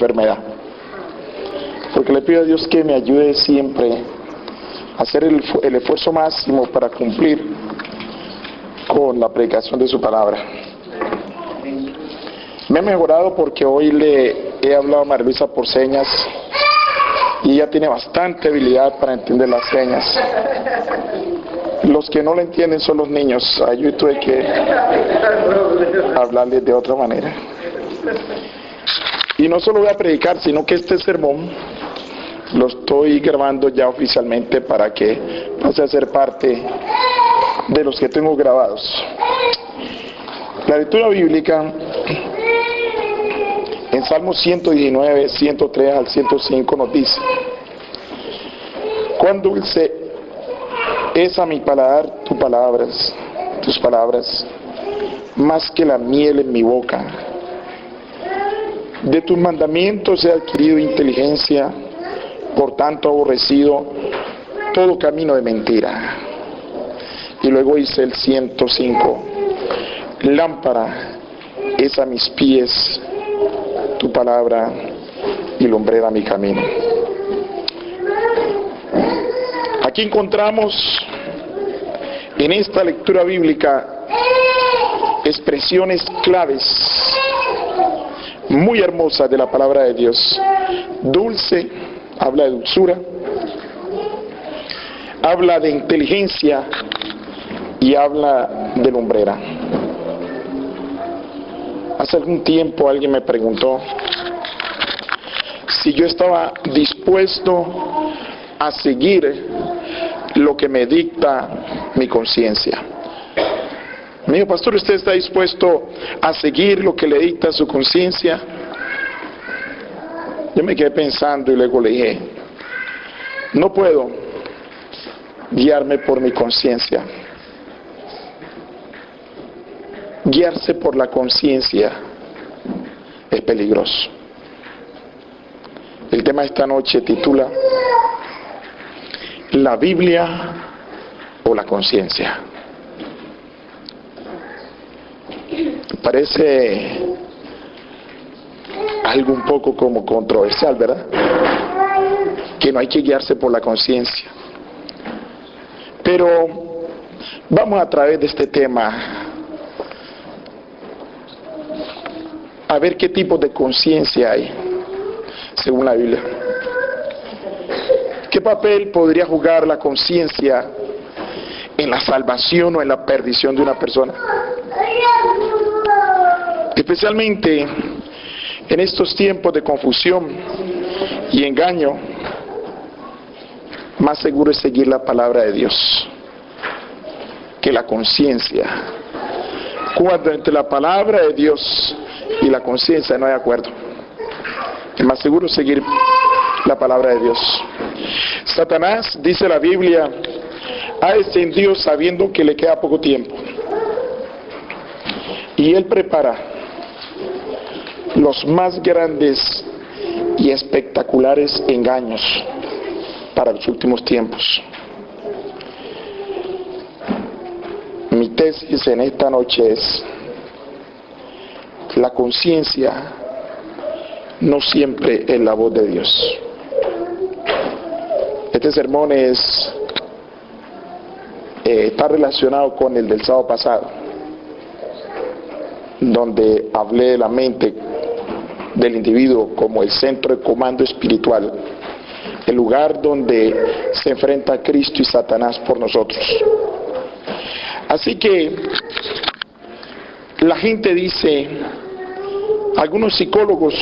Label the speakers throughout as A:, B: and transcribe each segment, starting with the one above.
A: enfermedad. Porque le pido a Dios que me ayude siempre a hacer el esfuerzo máximo para cumplir con la predicación de su palabra. Me he mejorado porque hoy le he hablado a María Luisa por señas y ella tiene bastante habilidad para entender las señas. Los que no lo entienden son los niños. Yo tuve que hablarles de otra manera. Y no solo voy a predicar, sino que este sermón lo estoy grabando ya oficialmente para que pase a ser parte de los que tengo grabados. La lectura bíblica en Salmos 119, 103 al 105 nos dice: cuán dulce es a mi paladar tus palabras, más que la miel en mi boca. De tus mandamientos he adquirido inteligencia, por tanto aborrecido todo camino de mentira. Y luego dice el 105: lámpara es a mis pies tu palabra y lumbrera mi camino. Aquí encontramos en esta lectura bíblica expresiones claves muy hermosas de la palabra de Dios. Dulce, habla de dulzura, habla de inteligencia y habla de lumbrera. Hace algún tiempo alguien me preguntó si yo estaba dispuesto a seguir lo que me dicta mi conciencia. Me dijo: pastor, ¿usted está dispuesto a seguir lo que le dicta su conciencia? Yo me quedé pensando y luego le dije: no puedo guiarme por mi conciencia. Guiarse por la conciencia es peligroso. El tema de esta noche titula ¿la Biblia o la conciencia? Parece algo un poco como controversial, ¿verdad? Que no hay que guiarse por la conciencia. Pero vamos a través de este tema a ver qué tipo de conciencia hay según la Biblia. ¿Qué papel podría jugar la conciencia en la salvación o en la perdición de una persona? Especialmente en estos tiempos de confusión y engaño, más seguro es seguir la palabra de Dios que la conciencia. Cuando entre la palabra de Dios y la conciencia no hay acuerdo, es más seguro seguir la palabra de Dios. Satanás, dice la Biblia, ha descendido sabiendo que le queda poco tiempo, y él prepara los más grandes y espectaculares engaños para los últimos tiempos. Mi tesis en esta noche es: la conciencia no siempre es la voz de Dios. Este sermón está relacionado con el del sábado pasado, donde hablé de la mente del individuo como el centro de comando espiritual, el lugar donde se enfrenta Cristo y Satanás por nosotros. Así que la gente dice, algunos psicólogos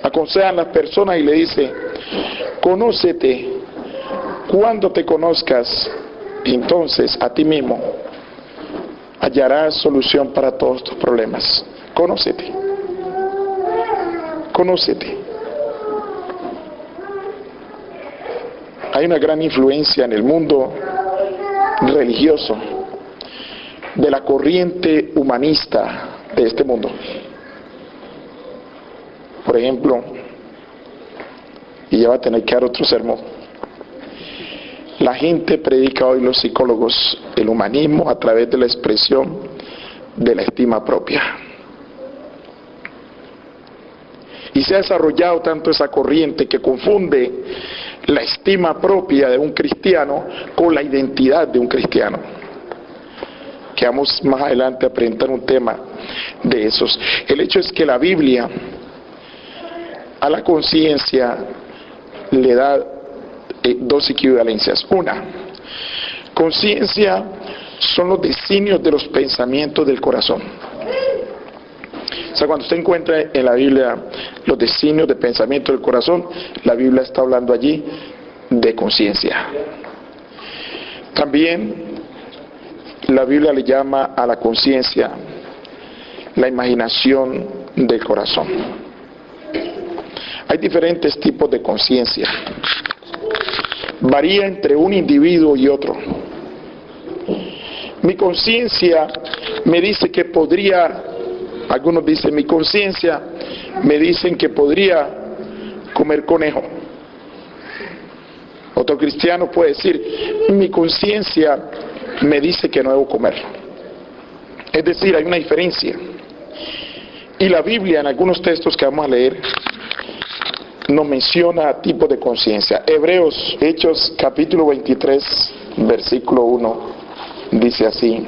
A: aconsejan a las personas y le dice: conócete. Cuando te conozcas, entonces a ti mismo hallarás solución para todos tus problemas. Conócete. Conócete. Hay una gran influencia en el mundo religioso de la corriente humanista de este mundo. Por ejemplo, y ya va a tener que dar otro sermón, la gente predica hoy, los psicólogos, el humanismo a través de la expresión de la estima propia. Y se ha desarrollado tanto esa corriente que confunde la estima propia de un cristiano con la identidad de un cristiano. Que vamos más adelante a presentar un tema de esos. El hecho es que la Biblia a la conciencia le da dos equivalencias. Una, conciencia son los designios de los pensamientos del corazón. O sea, cuando usted encuentra en la Biblia los designios de pensamiento del corazón, la Biblia está hablando allí de conciencia. También la Biblia le llama a la conciencia la imaginación del corazón. Hay diferentes tipos de conciencia. Varía entre un individuo y otro. Mi conciencia me dice que podría, algunos dicen, mi conciencia me dicen que podría comer conejo. Otro cristiano puede decir, mi conciencia me dice que no debo comerlo. Es decir, hay una diferencia. Y la Biblia, en algunos textos que vamos a leer, nos menciona tipos de conciencia. Hebreos, Hechos, capítulo 23, versículo 1, dice así.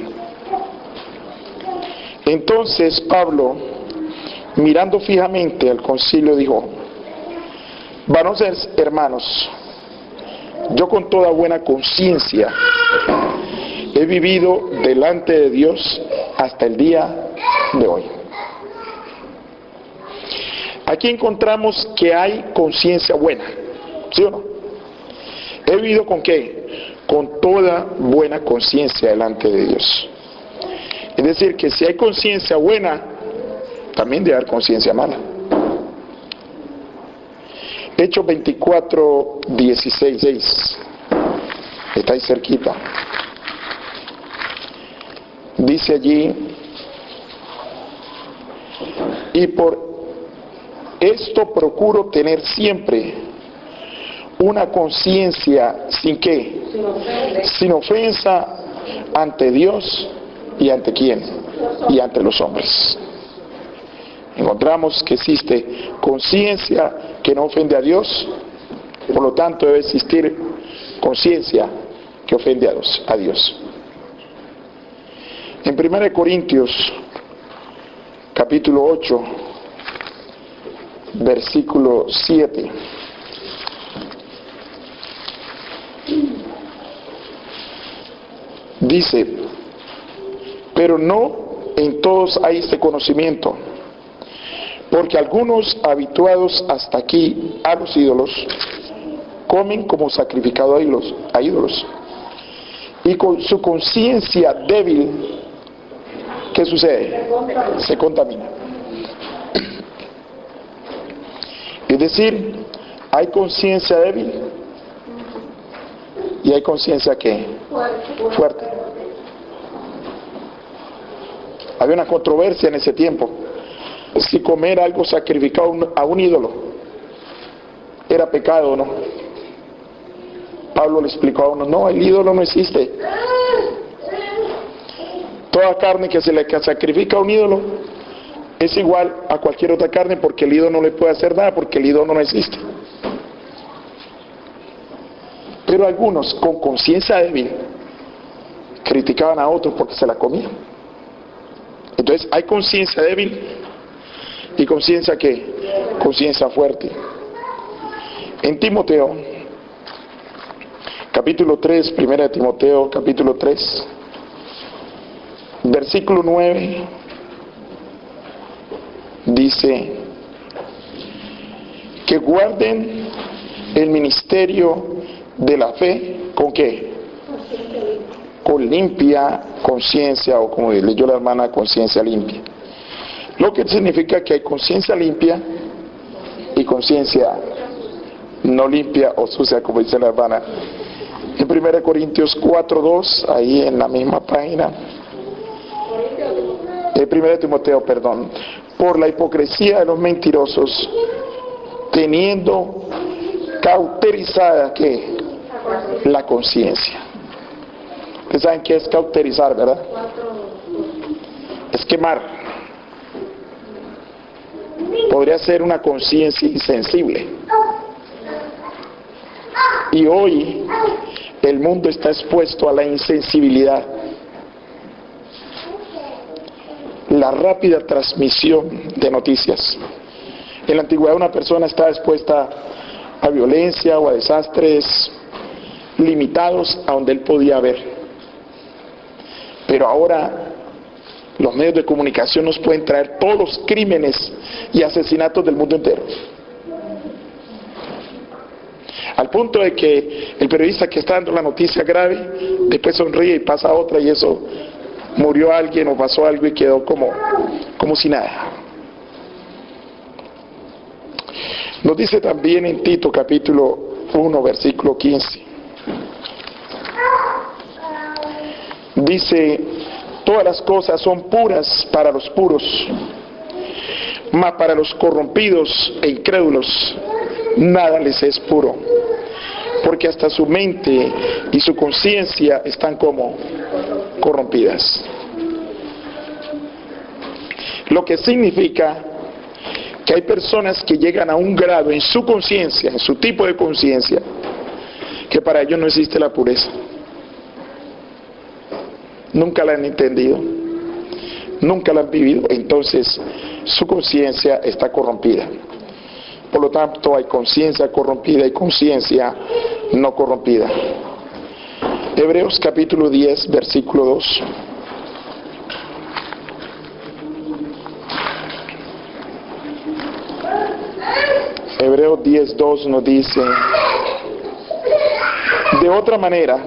A: Entonces Pablo, mirando fijamente al concilio, dijo, varones hermanos, yo con toda buena conciencia he vivido delante de Dios hasta el día de hoy. Aquí encontramos que hay conciencia buena, ¿sí o no? He vivido ¿con qué? Con toda buena conciencia delante de Dios. Es decir, que si hay conciencia buena, también debe haber conciencia mala. Hechos 24, 16, 6. Está ahí cerquita. Dice allí, y por esto procuro tener siempre una conciencia sin qué, sin ofensa ante Dios y ante quién, y ante los hombres. Encontramos que existe conciencia que no ofende a Dios, por lo tanto debe existir conciencia que ofende a Dios. En 1 Corintios capítulo 8, versículo 7, dice, pero no en todos hay este conocimiento, porque algunos habituados hasta aquí a los ídolos comen como sacrificado a ídolos, y con su conciencia débil, ¿qué sucede? Se contamina. Es decir, hay conciencia débil y hay conciencia ¿qué? Fuerte. Había una controversia en ese tiempo si comer algo sacrificado a un ídolo era pecado o no. Pablo le explicó a uno, no, el ídolo no existe. Toda carne que se le sacrifica a un ídolo es igual a cualquier otra carne, porque el ídolo no le puede hacer nada, porque el ídolo no existe. Pero algunos con conciencia débil criticaban a otros porque se la comían. Entonces hay conciencia débil y conciencia ¿qué? Conciencia fuerte. En Timoteo capítulo 3, 1 Timoteo capítulo 3, versículo 9, dice que guarden el ministerio de la fe, ¿con qué? Con limpia conciencia, o como leyó la hermana, conciencia limpia. Lo que significa que hay conciencia limpia y conciencia no limpia o sucia, como dice la hermana. En 1 Corintios 4:2, ahí en la misma página, 1 Timoteo, perdón, por la hipocresía de los mentirosos, teniendo cauterizada ¿qué? La conciencia. Ustedes saben qué es cauterizar, ¿verdad? Es quemar. podría ser una conciencia insensible. Y hoy el mundo está expuesto a la insensibilidad. La rápida transmisión de noticias. En la antigüedad una persona estaba expuesta a violencia o a desastres limitados a donde él podía ver. Pero ahora los medios de comunicación nos pueden traer todos los crímenes y asesinatos del mundo entero. Al punto de que el periodista que está dando la noticia grave, después sonríe y pasa a otra y eso, murió alguien o pasó algo y quedó como si nada. Nos dice también en Tito capítulo 1 versículo 15. Dice: todas las cosas son puras para los puros, mas para los corrompidos e incrédulos nada les es puro, porque hasta su mente y su conciencia están como corrompidas. Lo que significa que hay personas que llegan a un grado en su conciencia, en su tipo de conciencia, que para ellos no existe la pureza. Nunca la han entendido, nunca la han vivido, entonces su conciencia está corrompida. Por lo tanto, hay conciencia corrompida y conciencia no corrompida. Hebreos capítulo 10, versículo 2. Hebreos 10, 2 nos dice: de otra manera,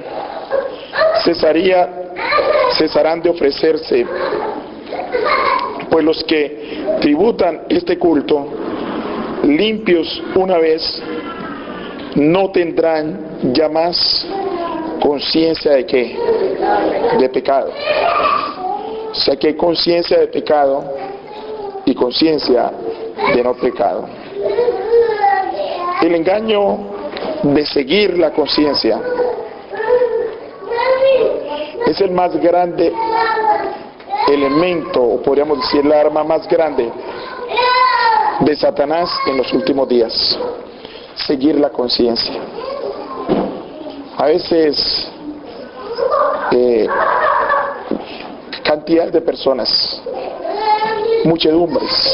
A: cesarán de ofrecerse, pues los que tributan este culto, limpios una vez, no tendrán ya más conciencia de ¿qué? De pecado. O sea que hay conciencia de pecado y conciencia de no pecado. El engaño de seguir la conciencia es el más grande elemento, o podríamos decir el arma más grande de Satanás en los últimos días. Seguir la conciencia. A veces cantidad de personas, muchedumbres,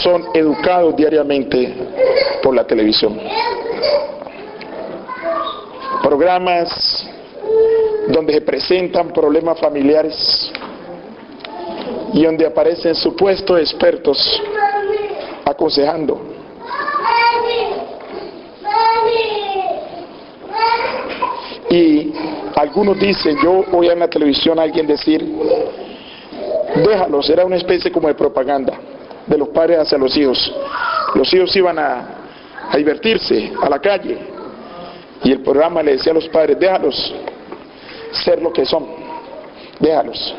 A: son educados diariamente por la televisión. Programas donde se presentan problemas familiares y donde aparecen supuestos expertos aconsejando. Y algunos dicen, yo oí en la televisión a alguien decir, déjalos, era una especie como de propaganda de los padres hacia los hijos. Los hijos iban a divertirse a la calle y el programa le decía a los padres, déjalos ser lo que son, déjalos.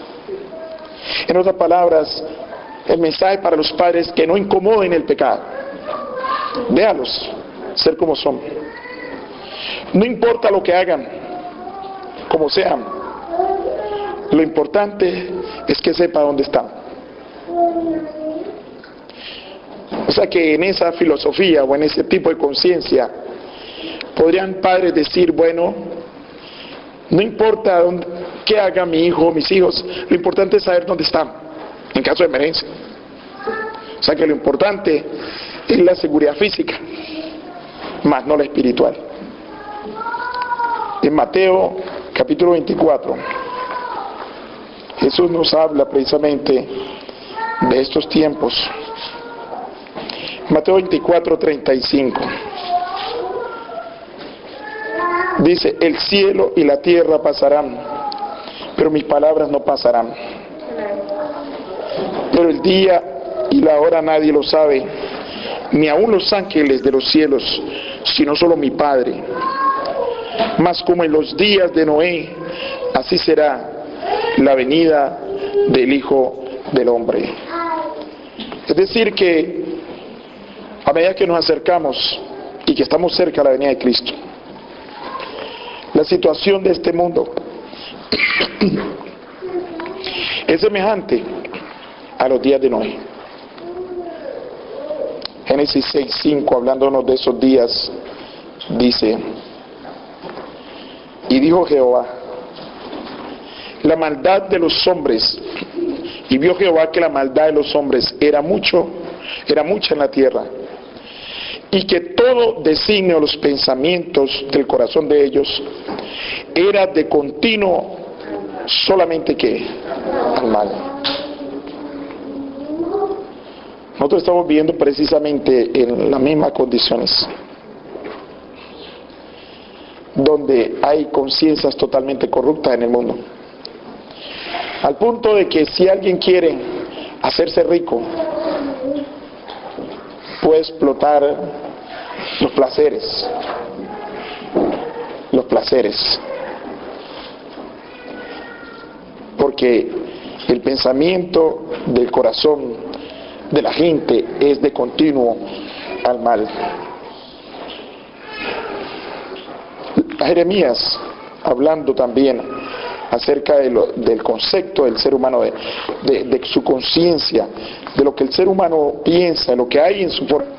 A: En otras palabras, el mensaje para los padres: que no incomoden el pecado, déjalos ser como son, no importa lo que hagan, como sean, lo importante es que sepa dónde están. O sea que en esa filosofía o en ese tipo de conciencia podrían padres decir, bueno, no importa qué haga mi hijo o mis hijos, lo importante es saber dónde están en caso de emergencia. O sea que lo importante es la seguridad física, más no la espiritual. En Mateo capítulo 24, Jesús nos habla precisamente de estos tiempos. Mateo 24, 35. Dice, el cielo y la tierra pasarán, pero mis palabras no pasarán. Pero el día y la hora nadie lo sabe, ni aun los ángeles de los cielos, sino solo mi Padre. Mas como en los días de Noé, así será la venida del Hijo del Hombre. Es decir que a medida que nos acercamos y que estamos cerca de la venida de Cristo, la situación de este mundo es semejante a los días de Noé. Génesis 6:5, hablándonos de esos días, dice: y dijo Jehová, la maldad de los hombres, y vio Jehová que la maldad de los hombres era mucha en la tierra, y que todo designio de los pensamientos del corazón de ellos era de continuo solamente que al mal. Nosotros estamos viviendo precisamente en las mismas condiciones, donde hay conciencias totalmente corruptas en el mundo, al punto de que si alguien quiere hacerse rico, puede explotar los placeres, porque el pensamiento del corazón de la gente es de continuo al mal. Jeremías, hablando también acerca del concepto del ser humano, de su conciencia, de lo que el ser humano piensa, de lo que hay en su forma.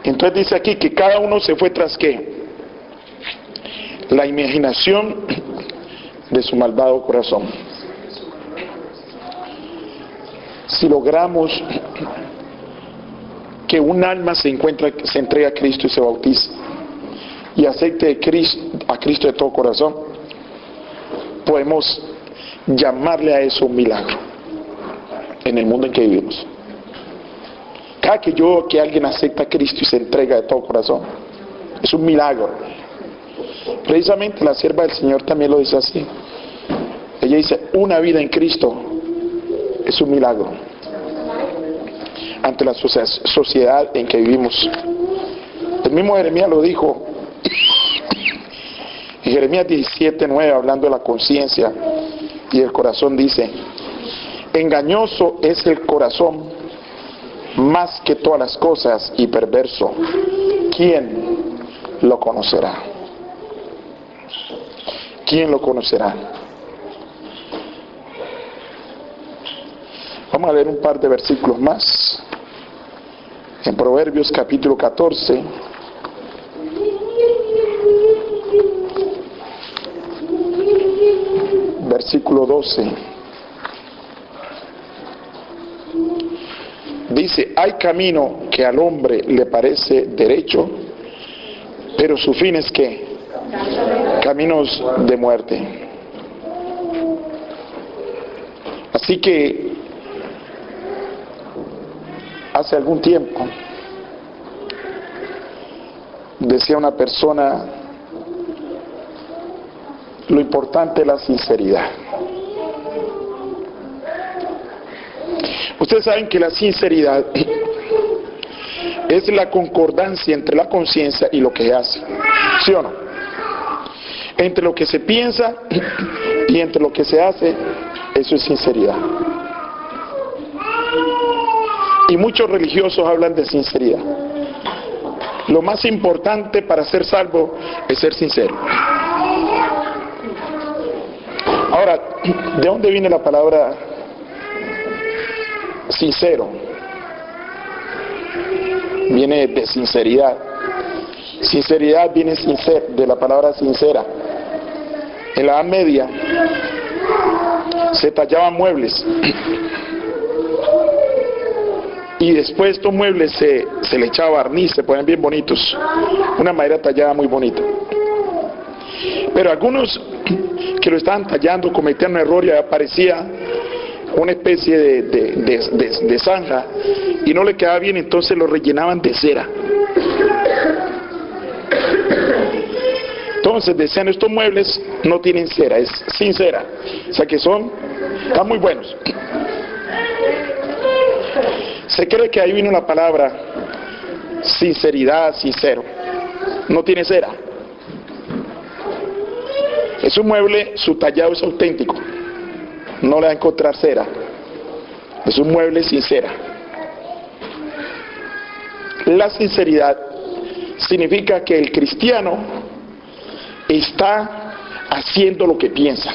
A: Entonces dice aquí que cada uno se fue tras ¿qué? La imaginación de su malvado corazón. Si logramos que un alma se entregue a Cristo y se bautice, y acepte a Cristo de todo corazón, podemos llamarle a eso un milagro en el mundo en que vivimos. Cada que alguien acepta a Cristo y se entrega de todo corazón, es un milagro. Precisamente la sierva del Señor también lo dice así. Ella dice: una vida en Cristo es un milagro ante la sociedad en que vivimos. El mismo Jeremías lo dijo en Jeremías 17:9, hablando de la conciencia y el corazón, dice: engañoso es el corazón más que todas las cosas y perverso, ¿quién lo conocerá? ¿Quién lo conocerá? Vamos a leer un par de versículos más. En Proverbios capítulo 14, versículo 12. Dice: hay camino que al hombre le parece derecho, pero su fin es ¿qué? Caminos de muerte. Así que hace algún tiempo decía una persona: lo importante es la sinceridad. Ustedes saben que la sinceridad es la concordancia entre la conciencia y lo que se hace, ¿sí o no? Entre lo que se piensa y entre lo que se hace, eso es sinceridad. Y muchos religiosos hablan de sinceridad. Lo más importante para ser salvo es ser sincero. Ahora, ¿de dónde viene la palabra sincero? Viene de sinceridad. Sinceridad viene de la palabra sincera. En la Edad Media se tallaban muebles y después estos muebles se le echaba barniz, se ponían bien bonitos, una madera tallada muy bonita. Pero algunos que lo estaban tallando cometían un error y aparecía una especie de zanja y no le quedaba bien, entonces lo rellenaban de cera. Entonces decían: estos muebles no tienen cera, es sin cera, o sea que están muy buenos. Se cree que ahí vino la palabra sinceridad, sincero. No tiene cera. Es un mueble, su tallado es auténtico, no le va a encontrar cera, es un mueble sin cera. La sinceridad significa que el cristiano está haciendo lo que piensa,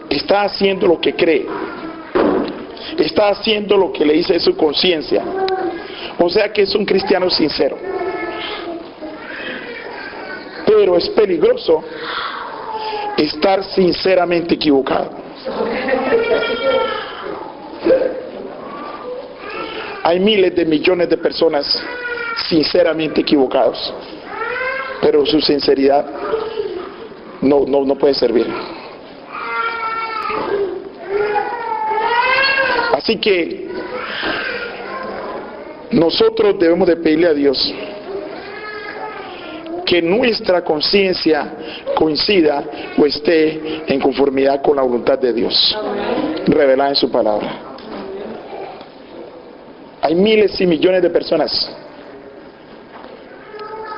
A: está haciendo lo que cree, está haciendo lo que le dice su conciencia, O sea que es un cristiano sincero. Pero es peligroso estar sinceramente equivocado. Hay miles de millones de personas sinceramente equivocados, pero su sinceridad no puede servir. Así que nosotros debemos de pedirle a Dios que nuestra conciencia coincida o esté en conformidad con la voluntad de Dios revelada en su palabra. Hay miles y millones de personas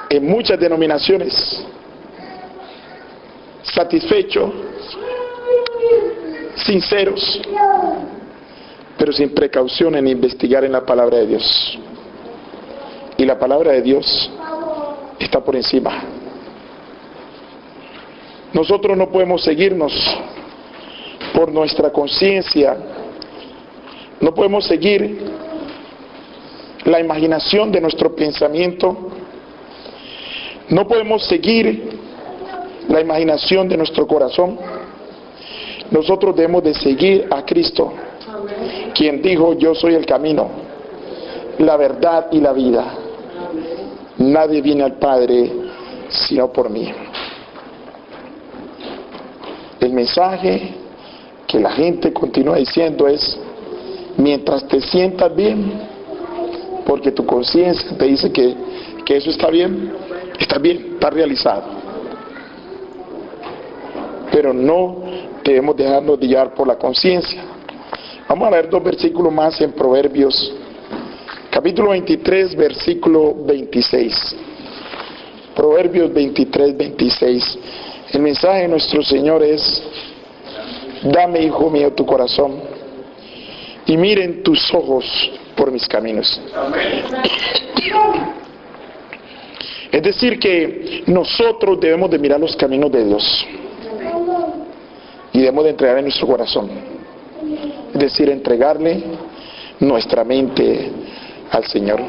A: en muchas denominaciones satisfechos, sinceros, pero sin precaución en investigar en la palabra de Dios. Y la palabra de Dios está por encima. Nosotros no podemos seguirnos por nuestra conciencia, no podemos seguir la imaginación de nuestro pensamiento, no podemos seguir la imaginación de nuestro corazón. Nosotros debemos de seguir a Cristo, quien dijo: yo soy el camino, la verdad y la vida. Nadie viene al Padre sino por mí. El mensaje que la gente continúa diciendo es: mientras te sientas bien, porque tu conciencia te dice que eso está bien, está realizado. Pero no debemos dejarnos de llevar por la conciencia. Vamos a leer 2 versículos más en Proverbios, capítulo 23, versículo 26. Proverbios 23, 26. El mensaje de nuestro Señor es: dame, hijo mío, tu corazón, y miren tus ojos por mis caminos. Es decir, que nosotros debemos de mirar los caminos de Dios y debemos de entregar en nuestro corazón. Es decir, entregarle nuestra mente al Señor.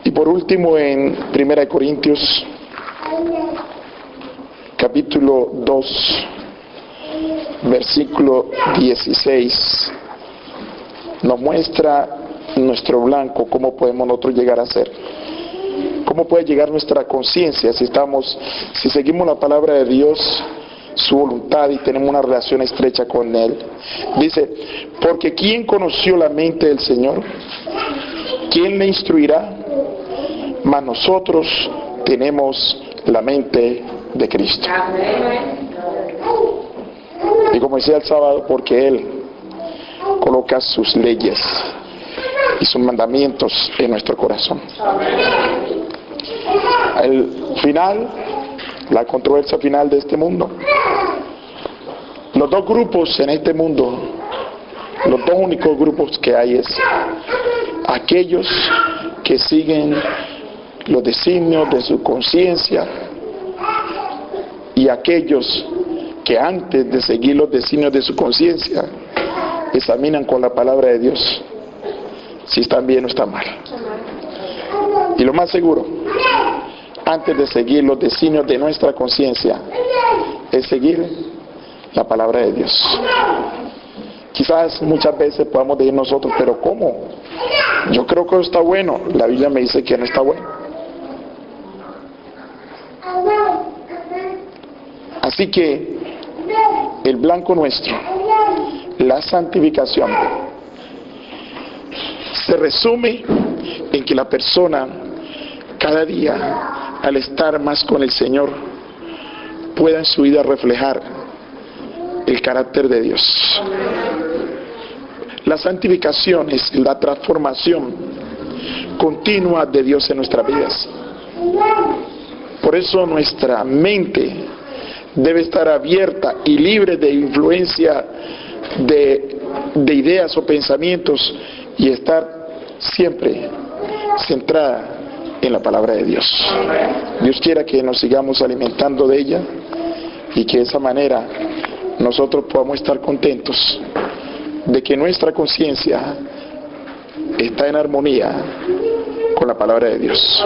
A: Y por último, en 1 Corintios capítulo 2, versículo 16, nos muestra nuestro blanco, cómo podemos nosotros llegar a ser, cómo puede llegar nuestra conciencia si seguimos la palabra de Dios, su voluntad, y tenemos una relación estrecha con Él. Dice: porque ¿quién conoció la mente del Señor? ¿Quién le instruirá? Mas nosotros tenemos la mente de Cristo. Y como decía el sábado, porque Él coloca sus leyes y sus mandamientos en nuestro corazón. El final, la controversia final de este mundo, los dos grupos en este mundo, los dos únicos grupos que hay, es aquellos que siguen los designios de su conciencia y aquellos que antes de seguir los designios de su conciencia examinan con la palabra de Dios si están bien o están mal. Y lo más seguro, antes de seguir los designios de nuestra conciencia, es seguir la palabra de Dios. Quizás muchas veces podamos decir nosotros: pero ¿cómo? Yo creo que está bueno, la Biblia me dice que no está bueno. Así que el blanco nuestro, la santificación, se resume en que la persona cada día, al estar más con el Señor, pueda en su vida reflejar el carácter de Dios. La santificación es la transformación continua de Dios en nuestras vidas. Por eso nuestra mente debe estar abierta y libre de influencia de ideas o pensamientos, y estar siempre centrada en la palabra de Dios. Dios quiera que nos sigamos alimentando de ella y que de esa manera nosotros podamos estar contentos de que nuestra conciencia está en armonía con la palabra de Dios.